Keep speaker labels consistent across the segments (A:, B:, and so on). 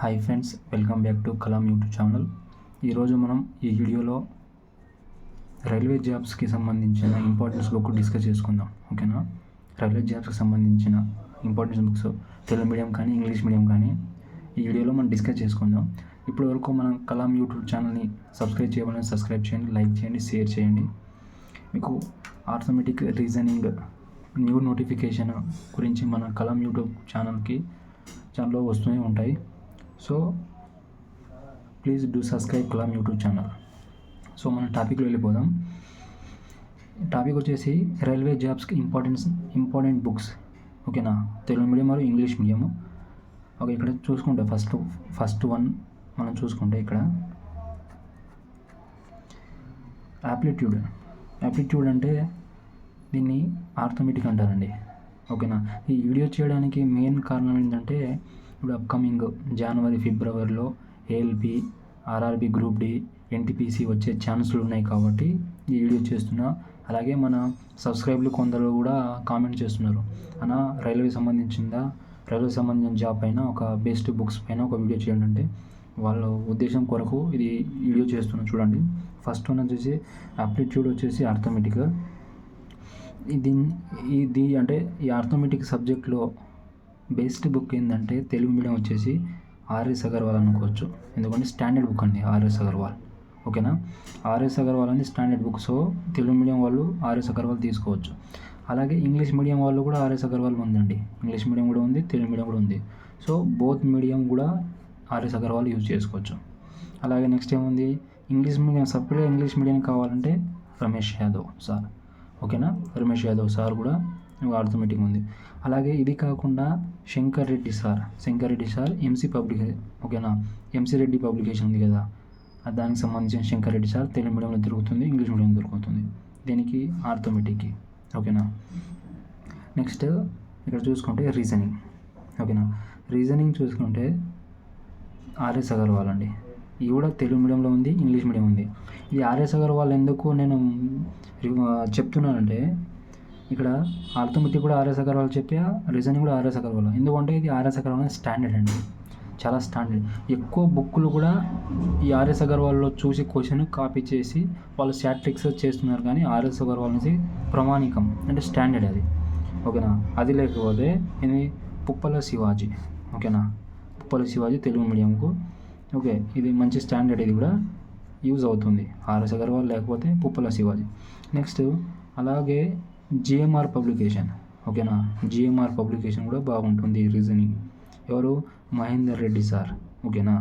A: Hi friends, welcome back to Kalam YouTube channel. ఈరోజు మనం ఈ వీడియోలో రైల్వే జాబ్స్కి సంబంధించిన ఇంపార్టెన్స్ బుక్ డిస్కస్ చేసుకుందాం. ఓకేనా? రైల్వే జాబ్స్కి సంబంధించిన ఇంపార్టెన్స్ బుక్స్ తెలుగు మీడియం కానీ ఇంగ్లీష్ మీడియం కానీ ఈ వీడియోలో మనం డిస్కస్ చేసుకుందాం. ఇప్పటి వరకు మనం కలాం యూట్యూబ్ ఛానల్ని సబ్స్క్రైబ్ చేయమని సబ్స్క్రైబ్ చేయండి, లైక్ చేయండి, షేర్ చేయండి. మీకు ఆర్థమెటిక్ రీజనింగ్ న్యూ నోటిఫికేషన్ గురించి మన కలాం యూట్యూబ్ ఛానల్లో వస్తూనే ఉంటాయి. So please do subscribe Kalam YouTube channel. So మనం టాపిక్లో వెళ్ళిపోదాం. టాపిక్ వచ్చేసి రైల్వే జాబ్స్కి ఇంపార్టెంట్ బుక్స్. ఓకేనా? తెలుగు మీడియం మరియు ఇంగ్లీష్ మీడియము. ఓకే, ఇక్కడ చూసుకుంటే ఫస్ట్ వన్ మనం చూసుకుంటే ఇక్కడ యాప్టిట్యూడ్ అంటే దీన్ని ఆర్థమెటిక్ అంటారండి. ఓకేనా? ఈ వీడియో చేయడానికి మెయిన్ కారణం ఏంటంటే ఇప్పుడు అప్కమింగ్ జనవరి ఫిబ్రవరిలో ALP, RRB, group D, NTPC వచ్చే ఛాన్సులు ఉన్నాయి కాబట్టి ఈ వీడియో చేస్తున్నా. అలాగే మన సబ్స్క్రైబర్లు కొందరు కూడా కామెంట్ చేస్తున్నారు, అన్న రైల్వే సంబంధించిన జాబ్ పైన ఒక బెస్ట్ బుక్స్ పైన ఒక వీడియో చేయండి అంటే వాళ్ళ ఉద్దేశం కొరకు ఇది వీడియో చేస్తున్నాను. చూడండి, ఫస్ట్ వన్ వచ్చేసి యాప్టిట్యూడ్ వచ్చేసి ఆర్థమెటిక్. ఇది అంటే ఈ ఆర్థమెటిక్ సబ్జెక్ట్లో బెస్ట్ బుక్ ఏంటంటే తెలుగు మీడియం వచ్చేసి ఆర్ఎస్ అగర్వాల్ అనుకోవచ్చు. ఎందుకంటే స్టాండర్డ్ బుక్ అండి ఆర్ఎస్ అగర్వాల్. ఓకేనా? ఆర్ఎస్ అగర్వాల్ అనేది standard book. So Telugu medium వాళ్ళు ఆర్ఎస్ అగర్వాల్ తీసుకోవచ్చు. అలాగే ఇంగ్లీష్ మీడియం వాళ్ళు కూడా ఆర్ఎస్ అగర్వాల్ ఉందండి. ఇంగ్లీష్ మీడియం కూడా ఉంది, తెలుగు మీడియం కూడా ఉంది. సో బోత్ మీడియం కూడా ఆర్ఎస్ అగర్వాల్ యూజ్ చేసుకోవచ్చు. అలాగే నెక్స్ట్ ఏముంది, సపరేట్గా ఇంగ్లీష్ మీడియం కావాలంటే రమేష్ యాదవ్ సార్. ఓకేనా? రమేష్ యాదవ్ సార్ కూడా ఆర్థమెటిక్ ఉంది. అలాగే ఇది కాకుండా Shankar Reddy sir MC publication. ఓకేనా? ఎంసీ రెడ్డి పబ్లికేషన్ ఉంది కదా, దానికి సంబంధించిన శంకర్ రెడ్డి సార్ తెలుగు మీడియంలో దొరుకుతుంది, ఇంగ్లీష్ మీడియం దొరుకుతుంది. దీనికి ఆర్థమెటిక్కి. ఓకేనా? నెక్స్ట్ ఇక్కడ చూసుకుంటే రీజనింగ్. ఓకేనా? రీజనింగ్ చూసుకుంటే ఆర్ఎస్ అగర్వాల్ అండి. ఇది కూడా తెలుగు మీడియంలో ఉంది, ఇంగ్లీష్ మీడియం ఉంది. ఇది ఆర్ఎస్ అగర్వాల్ ఎందుకు నేను చెప్తున్నానంటే, ఇక్కడ ఆర్థమెటిక్ కూడా ఆర్ఎస్ అగర్వాల్ చెప్పా, రీజనింగ్ కూడా ఆర్ఎస్ అగర్వాల్. ఎందుకంటే ఇది ఆర్ఎస్ అగర్వాల్ స్టాండర్డ్ అండి, చాలా స్టాండర్డ్. ఎక్కువ బుక్కులు కూడా ఈ ఆర్ఎస్ అగర్వాల్లో చూసి క్వశ్చన్ కాపీ చేసి వాళ్ళు స్టాటిక్స్ చేస్తున్నారు, కానీ ఆర్ఎస్ అగర్వాల్ నుంచి ప్రామాణికం అంటే స్టాండర్డ్ అది. ఓకేనా? అది లేకపోతే ఇది పుప్పల శివాజీ. ఓకేనా? పుప్పల శివాజీ తెలుగు మీడియంకు. ఓకే, ఇది మంచి స్టాండర్డ్, ఇది కూడా యూజ్ అవుతుంది. ఆర్ఎస్ అగర్వాల్ లేకపోతే పుప్పల శివాజీ. నెక్స్ట్ అలాగే జిఎంఆర్ పబ్లికేషన్. ఓకేనా? జిఎంఆర్ పబ్లికేషన్ కూడా బాగుంటుంది రీజనింగ్. ఎవరు? మహేందర్ రెడ్డి సార్. ఓకేనా?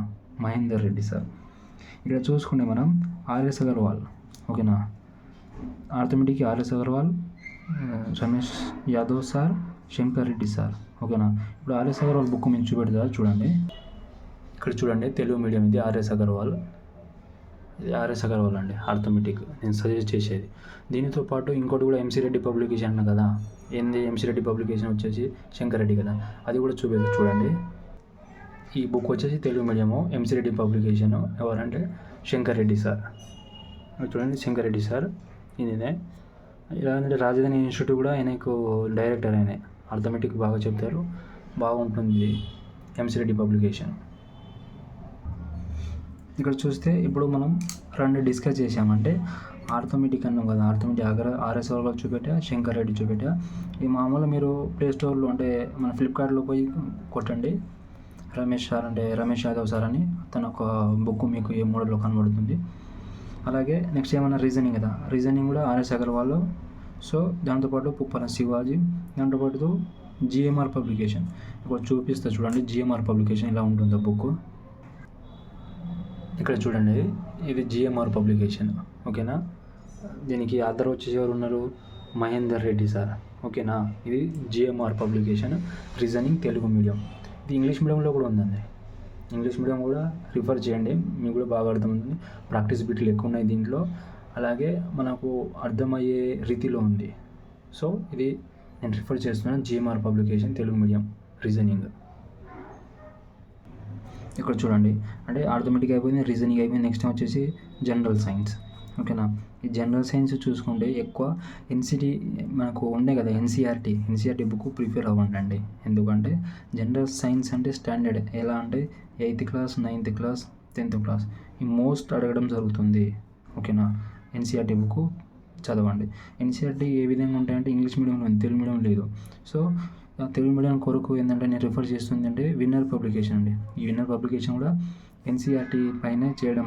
A: మహేందర్ రెడ్డి సార్. ఇక్కడ చూసుకుంటే మనం ఆర్ఎస్ అగర్వాల్. ఓకేనా? Arithmetic RS Agarwal, Ramesh Yadav sir, Shankar Reddy sir. ఓకేనా? ఇప్పుడు ఆర్ఎస్ అగర్వాల్ బుక్ మేము చూపెడతా చూడండి. ఇక్కడ చూడండి, తెలుగు మీడియం ఇది ఆర్ఎస్ అగర్వాల్. ఇది ఆర్ఎస్ అగర్వాల్ అండి ఆర్థమెటిక్ నేను సజెస్ట్ చేసేది. దీనితో పాటు ఇంకోటి కూడా ఎంసీ రెడ్డి పబ్లికేషన్ అన్న కదా, ఏంది ఎంసీ రెడ్డి పబ్లికేషన్ వచ్చేసి శంకర్ రెడ్డి కదా, అది కూడా చూడండి. ఈ బుక్ వచ్చేసి Telugu medium, MC Reddy publication. ఎవరంటే శంకర్ రెడ్డి సార్. చూడండి, శంకర్ రెడ్డి సార్ ఇదే. ఇలా అంటే రాజధాని ఇన్స్టిట్యూట్ కూడా ఆయనకు డైరెక్టర్, ఆయనే ఆర్థమెటిక్ బాగా చెప్తారు, బాగుంటుంది ఎంసీ రెడ్డి పబ్లికేషన్. ఇక్కడ చూస్తే ఇప్పుడు మనం రెండు డిస్కస్ చేసామంటే ఆర్థమెటిక్ అన్నాం కదా, ఆర్థమెటిక్ ఆర్ఎస్ అగర్వాల్ చూపెట్టా, శంకర్ రెడ్డి చూపెట్టా. ఈ మామూలు మీరు ప్లే స్టోర్లో అంటే మన ఫ్లిప్కార్ట్లో పోయి కొట్టండి రమేష్ యాదవ్ సార్ అని, తన ఒక బుక్ మీకు ఏ మోడల్లో కనబడుతుంది. అలాగే నెక్స్ట్ ఏమన్నా రీజనింగ్ కదా, రీజనింగ్ కూడా ఆర్ఎస్ అగర్వాల్. సో దాంతోపాటు పుప్పల శివాజీ, దాంతోపాటు జిఎంఆర్ పబ్లికేషన్. ఇక్కడ చూపిస్తా చూడండి, జిఎంఆర్ పబ్లికేషన్ ఇలా ఉంటుంది బుక్. ఇక్కడ చూడండి, ఇది జిఎంఆర్ పబ్లికేషన్. ఓకేనా? దీనికి ఆధార్ వచ్చేసి ఎవరు ఉన్నారు? మహేందర్ రెడ్డి సార్. ఓకేనా? ఇది GMR publication reasoning Telugu medium. ఇది ఇంగ్లీష్ మీడియంలో కూడా ఉందండి. ఇంగ్లీష్ మీడియం కూడా రిఫర్ చేయండి, మీకు కూడా బాగా అర్థమవుతుంది. ప్రాక్టీస్ బిట్లు ఎక్కువ ఉన్నాయి దీంట్లో, అలాగే మనకు అర్థమయ్యే రీతిలో ఉంది. సో ఇది నేను రిఫర్ చేస్తున్నాను, GMR publication Telugu medium reasoning. ఇక్కడ చూడండి, అంటే ఆర్థమెటిక్ అయిపోయింది, రీజనింగ్ అయిపోయింది. నెక్స్ట్ వచ్చేసి జనరల్ సైన్స్. ఓకేనా. ఈ జనరల్ సైన్స్ చూసుకుంటే ఎక్కువ ఎన్సిటి మనకు ఉండే కదా, ఎన్సీఆర్టీ బుక్ ప్రిపేర్ అవ్వండి. ఎందుకంటే జనరల్ సైన్స్ అంటే స్టాండర్డ్ ఎలా అంటే 8th class, 9th class, 10th class ఈ మోస్ట్ అడగడం జరుగుతుంది. ఓకేనా. ఎన్సీఆర్టీ బుక్ చదవండి. ఎన్సీఆర్టీ ఏ విధంగా ఉంటాయంటే ఇంగ్లీష్ మీడియంలో ఉంది, తెలుగు మీడియం లేదు. సో తెలుగు మీడియం కొరకు ఏంటంటే నేను రిఫర్ చేస్తుంది అంటే విన్నర్ పబ్లికేషన్ అండి. ఈ విన్నర్ పబ్లికేషన్ కూడా ఎన్సీఆర్టీ పైనే చేయడం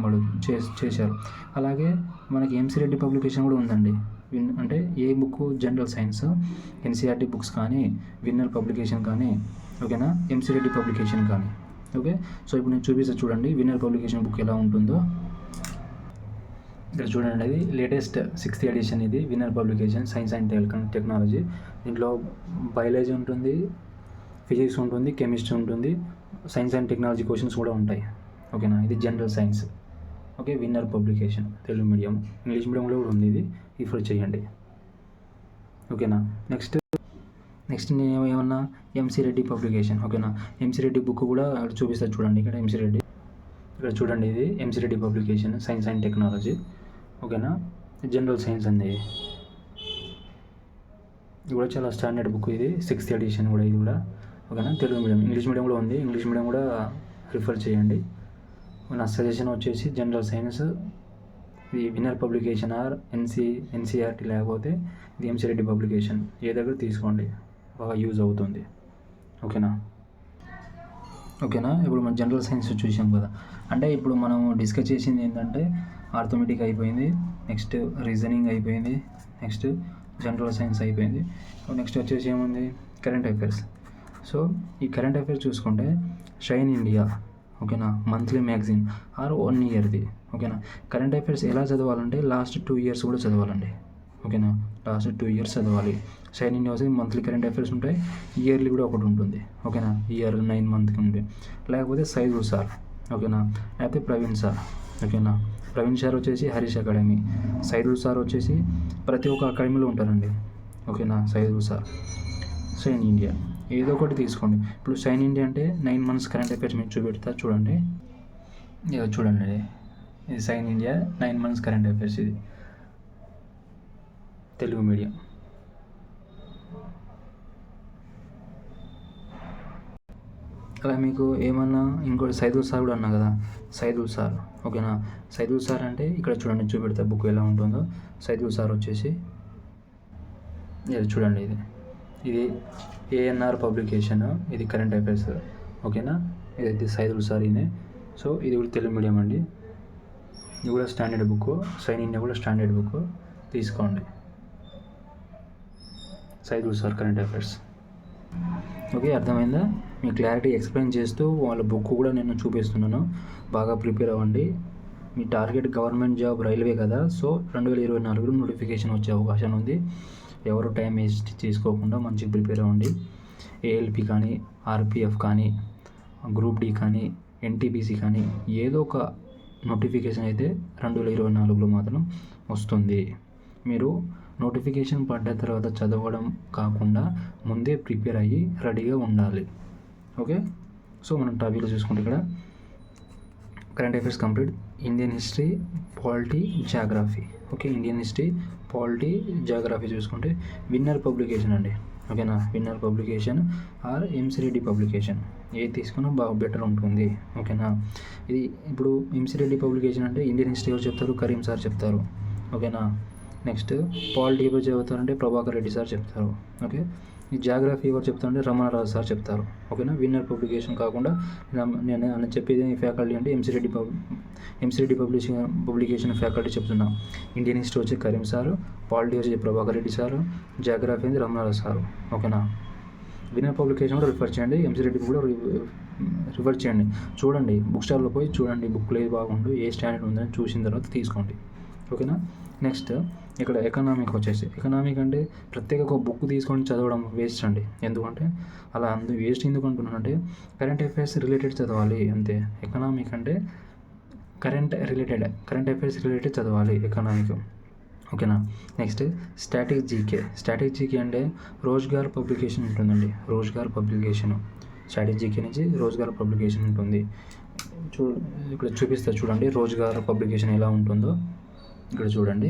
A: చేశారు. అలాగే మనకి ఎంసీ రెడ్డి పబ్లికేషన్ కూడా ఉందండి. అంటే ఏ book general science NCERT books కానీ, విన్నర్ పబ్లికేషన్ కానీ, ఓకేనా, ఎంసీ రెడ్డి పబ్లికేషన్ కానీ. ఓకే. సో ఇప్పుడు నేను చూపిస్తా చూడండి విన్నర్ పబ్లికేషన్ బుక్ ఎలా ఉంటుందో. ఇక్కడ చూడండి, అది లేటెస్ట్ 6th ఎడిషన్. ఇది winner publication science and technology. దీంట్లో బయాలజీ ఉంటుంది, ఫిజిక్స్ ఉంటుంది, కెమిస్ట్రీ ఉంటుంది, సైన్స్ అండ్ టెక్నాలజీ క్వశ్చన్స్ కూడా ఉంటాయి. ఓకేనా. ఇది general science. Okay. Winner publication Telugu medium, English మీడియంలో కూడా ఉంది. ఇది రిఫర్ చేయండి. ఓకేనా. నెక్స్ట్ నేను ఏమన్నా ఎంసీ రెడ్డి పబ్లికేషన్. ఓకేనా. ఎంసీ రెడ్డి బుక్ కూడా చూపిస్తా చూడండి. ఇక్కడ ఎంసీ రెడ్డి, ఇక్కడ చూడండి, ఇది MC Reddy publication science and technology. ఓకేనా. జనరల్ సైన్స్ అండి. ఇది కూడా చాలా స్టాండర్డ్ బుక్. ఇది 6th ఎడిషన్ కూడా. ఇది కూడా ఓకేనా. తెలుగు మీడియం, ఇంగ్లీష్ మీడియం కూడా ఉంది. ఇంగ్లీష్ మీడియం కూడా రిఫర్ చేయండి. నా సజెషన్ వచ్చేసి జనరల్ సైన్స్ ఇది విన్నర్ పబ్లికేషన్ ఆర్ ఎన్సీఆర్టీ లేకపోతే ఇది ఎంసీ రెడ్డి పబ్లికేషన్ ఏ దగ్గర తీసుకోండి, బాగా యూజ్ అవుతుంది. ఓకేనా. ఇప్పుడు మనం జనరల్ సైన్స్ చూసాం కదా. అంటే ఇప్పుడు మనం డిస్కస్ చేసింది ఏంటంటే ఆర్థమెటిక్ అయిపోయింది, నెక్స్ట్ రీజనింగ్ అయిపోయింది, నెక్స్ట్ జనరల్ సైన్స్ అయిపోయింది. నెక్స్ట్ వచ్చేసి ఏముంది, కరెంట్ అఫైర్స్. సో ఈ కరెంట్ అఫైర్స్ చూసుకుంటే షైన్ ఇండియా, ఓకేనా, మంత్లీ మ్యాగజైన్ ఆర్ 1 ఇయర్ది. ఓకేనా. కరెంట్ అఫైర్స్ ఎలా చదవాలంటే లాస్ట్ 2 ఇయర్స్ కూడా చదవాలండి. ఓకేనా. లాస్ట్ 2 ఇయర్స్ చదవాలి. షైన్ ఇండియా వచ్చి మంత్లీ కరెంట్ అఫైర్స్ ఉంటాయి, ఇయర్లీ కూడా ఒకటి ఉంటుంది. ఓకేనా. ఇయర్ 9 మంత్కి ఉంది. లేకపోతే సైదుల్ సార్, ఓకేనా, లేకపోతే ప్రవీణ్ సార్. ఓకేనా. ప్రవీణ్ సార్ వచ్చేసి హరీష్ అకాడమీ, సైదుల్ సార్ వచ్చేసి ప్రతి ఒక్క అకాడమీలో ఉంటారండి. ఓకేనా. సైదుల్ సార్, షైన్ ఇండియా ఏదో ఒకటి తీసుకోండి. ఇప్పుడు షైన్ ఇండియా అంటే 9 months కరెంట్ అఫైర్స్ మీకు చూపెడతా చూడండి. చూడండి, ఇది shine India 9 months current affairs. ఇది తెలుగు మీడియం. అలా మీకు ఏమన్నా ఇంకోటి సైదుల్ సార్ కూడా అన్నా కదా, సైదుల్ సార్. ఓకేనా. సైదుల్ సార్ అంటే ఇక్కడ చూడండి, చూపెడతా బుక్ ఎలా ఉంటుందో. సైదుల్ సార్ వచ్చేసి ఇది చూడండి, ఇది ఏఎన్ఆర్ పబ్లికేషన్, ఇది కరెంట్ అఫైర్స్. ఓకేనా. ఇది సైదుల్ సార్ ఈయనే. సో ఇది కూడా తెలుగు మీడియం అండి. ఇది కూడా స్టాండర్డ్ బుక్. షైన్ ఇండియా కూడా స్టాండర్డ్ బుక్ తీసుకోండి. Saidul sir current affairs. Okay. అర్థమైందా? మీ క్లారిటీ ఎక్స్ప్లెయిన్ చేస్తూ వాళ్ళ బుక్ కూడా నేను చూపిస్తున్నాను. బాగా ప్రిపేర్ అవ్వండి. మీ టార్గెట్ గవర్నమెంట్ జాబ్, రైల్వే కదా. సో 2024లో నోటిఫికేషన్ వచ్చే అవకాశం ఉంది. ఎవరు టైం వేస్ట్ చేసుకోకుండా మంచిగా ప్రిపేర్ అవ్వండి. ఏఎల్పి కానీ, ఆర్పిఎఫ్ కానీ, గ్రూప్ డి కానీ, ఎన్టీపీసీ కానీ ఏదో ఒక నోటిఫికేషన్ అయితే 2024లో మాత్రం వస్తుంది. మీరు నోటిఫికేషన్ పడ్డ తర్వాత చదవడం కాకుండా ముందే ప్రిపేర్ అయ్యి రెడీగా ఉండాలి. ఓకే. సో మనం టాపిక్లో చూసుకుంటే ఇక్కడ current affairs complete. Indian history, polity, geography. Okay. Indian history, polity, geography చూసుకుంటే విన్నర్ పబ్లికేషన్ అండి. ఓకేనా. Winner publication or MC Reddy publication ఏది తీసుకున్నా బాగా బెటర్ ఉంటుంది. ఓకేనా. ఇది ఇప్పుడు ఎంసీ రెడ్డి పబ్లికేషన్ అంటే ఇండియన్ హిస్టరీ ఎవరు చెప్తారు, కరీం సార్ చెప్తారు. ఓకేనా. నెక్స్ట్ పాలిటీ ఎవరు చెబుతారంటే ప్రభాకర్ రెడ్డి సార్ చెప్తారు. ఓకే. ఈ జాగ్రఫీ ఎవరు చెప్తారంటే రమణరాజు సార్ చెప్తారు. ఓకేనా. విన్నర్ పబ్లికేషన్ కాకుండా నేను చెప్పేది ఫ్యాకల్టీ అంటే ఎంసీ రెడ్డి పబ్లికేషన్ ఫ్యాకల్టీ చెప్తున్నా. ఇండియన్ హిస్టరీ వచ్చి కరీం సారు, పాలిటీ వచ్చి ప్రభాకర్ రెడ్డి సారు, జాగ్రఫీ అనేది రమణరాజు సారు. ఓకేనా. విన్నర్ పబ్లికేషన్ కూడా రిఫర్ చేయండి, ఎంసీ రెడ్డి కూడా రిఫర్ చేయండి. చూడండి, బుక్ స్టాల్లో పోయి చూడండి, బుక్లో ఏది బాగుండు, ఏ స్టాండర్డ్ ఉందని చూసిన తర్వాత తీసుకోండి. ఓకేనా. నెక్స్ట్ ఇక్కడ ఎకనామిక్ వచ్చేసి, ఎకనామిక్ అంటే ప్రత్యేక ఒక బుక్ తీసుకొని చదవడం వేస్ట్ అండి. ఎందుకంటే అలా వేస్ట్ ఎందుకు అంటున్నానంటే కరెంట్ అఫైర్స్ రిలేటెడ్ చదవాలి అంతే. ఎకనామిక్ అంటే కరెంట్ అఫైర్స్ రిలేటెడ్ చదవాలి ఎకనామిక్. ఓకేనా. నెక్స్ట్ స్టాటిక్ జీకే అంటే రోజ్గార్ పబ్లికేషన్ ఉంటుందండి. రోజ్గార్ పబ్లికేషన్, స్టాటిక్ జీకే నుంచి రోజ్గార్ పబ్లికేషన్ ఉంటుంది. ఇక్కడ చూపిస్తా చూడండి రోజ్గార్ పబ్లికేషన్ ఎలా ఉంటుందో. ఇక్కడ చూడండి,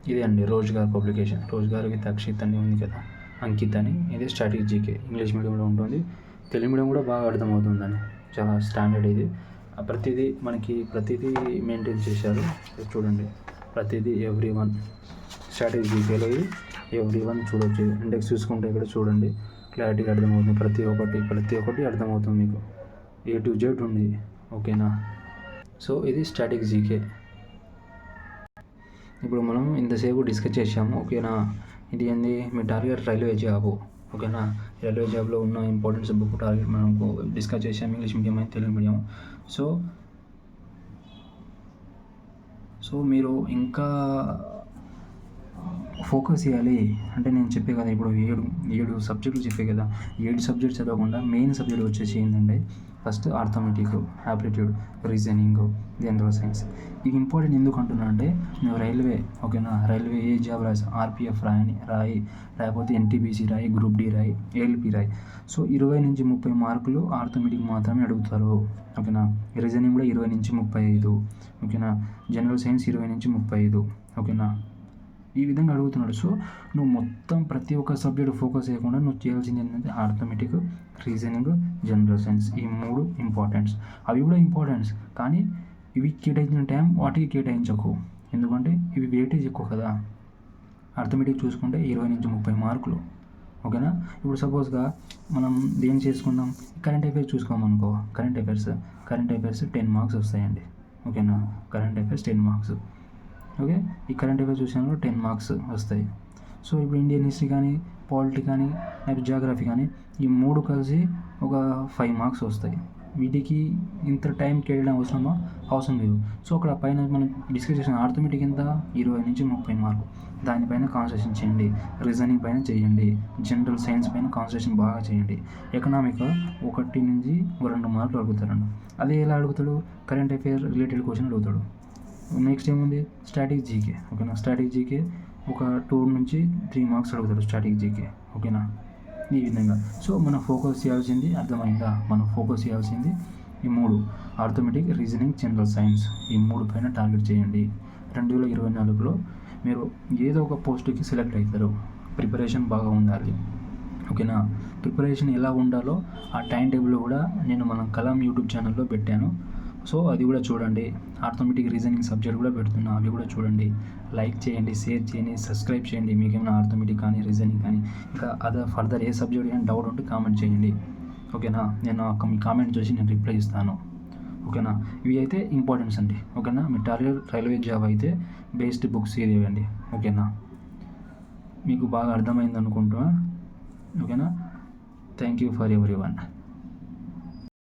A: ఇదే అండి రోజ్గార్ పబ్లికేషన్. రోజ్గార్ విత్ అక్షిత్ అని ఉంది కదా, అంకిత్ అని. ఇది స్టాటిక్ జీకే, ఇంగ్లీష్ మీడియంలో ఉంటుంది, తెలుగు మీడియం కూడా బాగా అర్థమవుతుందని. చాలా స్టాండర్డ్ ఇది. ప్రతిదీ మెయింటైన్ చేశారు. చూడండి, ప్రతిదీ ఎవ్రీ1 స్టాటిక్ జీకేలో ఇది ఎవ్రీ1 చూడొచ్చు. ఇండెక్స్ చూసుకుంటే ఇక్కడ చూడండి, క్లారిటీగా అర్థమవుతుంది. ప్రతి ఒక్కటి అర్థమవుతుంది మీకు, A to Z ఉంది. ఓకేనా? సో ఇది స్టాటిక్ జీకే. ఇప్పుడు మనం ఇంతసేపు డిస్కస్ చేసాము. ఓకేనా? ఇది ఏంది, మీ టార్గెట్ రైల్వే జాబ్. ఓకేనా? రైల్వే జాబ్లో ఉన్న ఇంపార్టెన్స్ బుక్ టార్గెట్ మనకు డిస్కస్ చేసాము, ఇంగ్లీష్ మీడియం అయితే తెలుగు మీడియం. సో మీరు ఇంకా ఫోకస్ చేయాలి అంటే, నేను చెప్పే కదా ఇప్పుడు ఏడు సబ్జెక్టులు చెప్పే కదా, 7 సబ్జెక్ట్స్ చదవకుండా మెయిన్ సబ్జెక్ట్ వచ్చేసి ఏంటంటే, first arithmetic, aptitude, reasoning, general science. ఇది ఇంపార్టెంట్ ఎందుకు అంటున్నా అంటే, నువ్వు రైల్వే, ఓకేనా, రైల్వే ఏ జాబ్ రాసి, RPF రాయి, లేకపోతే NTPC రాయి, గ్రూప్ D రాయి, ALP రాయి. సో 20 నుంచి 30 మార్కులు ఆర్థమెటిక్ మాత్రమే అడుగుతారు. ఓకేనా? రీజనింగ్ కూడా 20 నుంచి 35. ఓకేనా? జనరల్ సైన్స్ 20 నుంచి 35. ఓకేనా? ఈ విధంగా అడుగుతున్నాడు. సో నువ్వు మొత్తం ప్రతి ఒక్క సబ్జెక్ట్ ఫోకస్ చేయకుండా నువ్వు చేయాల్సింది ఏంటంటే, ఆర్థమెటిక్, రీజనింగ్, జనరల్ సైన్స్. ఈ 3 ఇంపార్టెంట్స్. అవి కూడా ఇంపార్టెంట్స్, కానీ ఇవి కేటాయించిన టైం వాటికి కేటాయించకు. ఎందుకంటే ఇవి వెయిటేజ్ ఎక్కువ కదా. ఆర్థమెటిక్ చూసుకుంటే 20 నుంచి 30 మార్కులు. ఓకేనా? ఇప్పుడు సపోజ్గా మనం దేని చేసుకుందాం, కరెంట్ అఫైర్స్ చూసుకోమనుకో. కరెంట్ అఫైర్స్ 10 మార్క్స్ వస్తాయండి. ఓకేనా? Current affairs 10 marks. ఓకే, ఈ కరెంట్ అఫైర్స్ చూసాను 10 మార్క్స్ వస్తాయి. సో ఇప్పుడు ఇండియన్ హిస్టరీ కానీ, పాలిటీ కానీ, లేకపోతే జాగ్రఫీ కానీ, ఈ 3 కలిసి ఒక 5 మార్క్స్ వస్తాయి. వీటికి ఇంత టైం కేటాయడం అవసరం లేదు. సో అక్కడ పైన మనం డిస్కస్ చేసిన ఆర్థమెటిక్ ఎంత, 20 నుంచి 30 మార్కులు. దానిపైన కాన్సన్ట్రేషన్ చేయండి. రీజనింగ్ పైన చేయండి. జనరల్ సైన్స్ పైన కాన్సన్ట్రేషన్ బాగా చేయండి. ఎకనామిక్ 1 నుంచి 2 మార్కులు అడుగుతారండి. అదే ఎలా అడుగుతాడు, కరెంట్ అఫైర్ రిలేటెడ్ క్వశ్చన్ అడుగుతాడు. నెక్స్ట్ ఏముంది, స్టాటిక్ జీకే. ఓకేనా? స్టాటిక్ జీకే ఒక 2 నుంచి 3 మార్క్స్ అడుగుతాడు స్టాటిక్ జీకే. ఓకేనా? ఈ విధంగా. సో మనం ఫోకస్ చేయాల్సింది అర్థమైందా? మనం ఫోకస్ చేయాల్సింది ఈ 3, ఆర్థమెటిక్, రీజనింగ్, జనరల్ సైన్స్. ఈ 3 పైన టార్గెట్ చేయండి. 2024లో మీరు ఏదో ఒక పోస్ట్కి సెలెక్ట్ అవుతారు. ప్రిపరేషన్ బాగా ఉండాలి. ఓకేనా? ప్రిపరేషన్ ఎలా ఉండాలో ఆ టైం టేబుల్ కూడా నేను మన కలాం యూట్యూబ్ ఛానల్లో పెట్టాను. సో అది కూడా చూడండి. ఆర్థమెటిక్, రీజనింగ్ సబ్జెక్ట్ కూడా పెడుతున్నా, అవి కూడా చూడండి. లైక్ చేయండి, షేర్ చేయండి, సబ్స్క్రైబ్ చేయండి. మీకు ఏమైనా ఆర్థమెటిక్ కానీ, రీజనింగ్ కానీ, ఇంకా ఫర్దర్ ఏ సబ్జెక్ట్ కానీ డౌట్ ఉంటే కామెంట్ చేయండి. ఓకేనా? నేను మీ కామెంట్ చూసి నేను రిప్లై ఇస్తాను. ఓకేనా? ఇవి అయితే ఇంపార్టెన్స్ అండి. ఓకేనా? మీ టార్గెట్ రైల్వే జాబ్ అయితే బేస్డ్ బుక్స్ ఇవ్వండి. ఓకేనా? మీకు బాగా అర్థమైంది అనుకుంటున్నా. ఓకేనా? Thank you for everyone.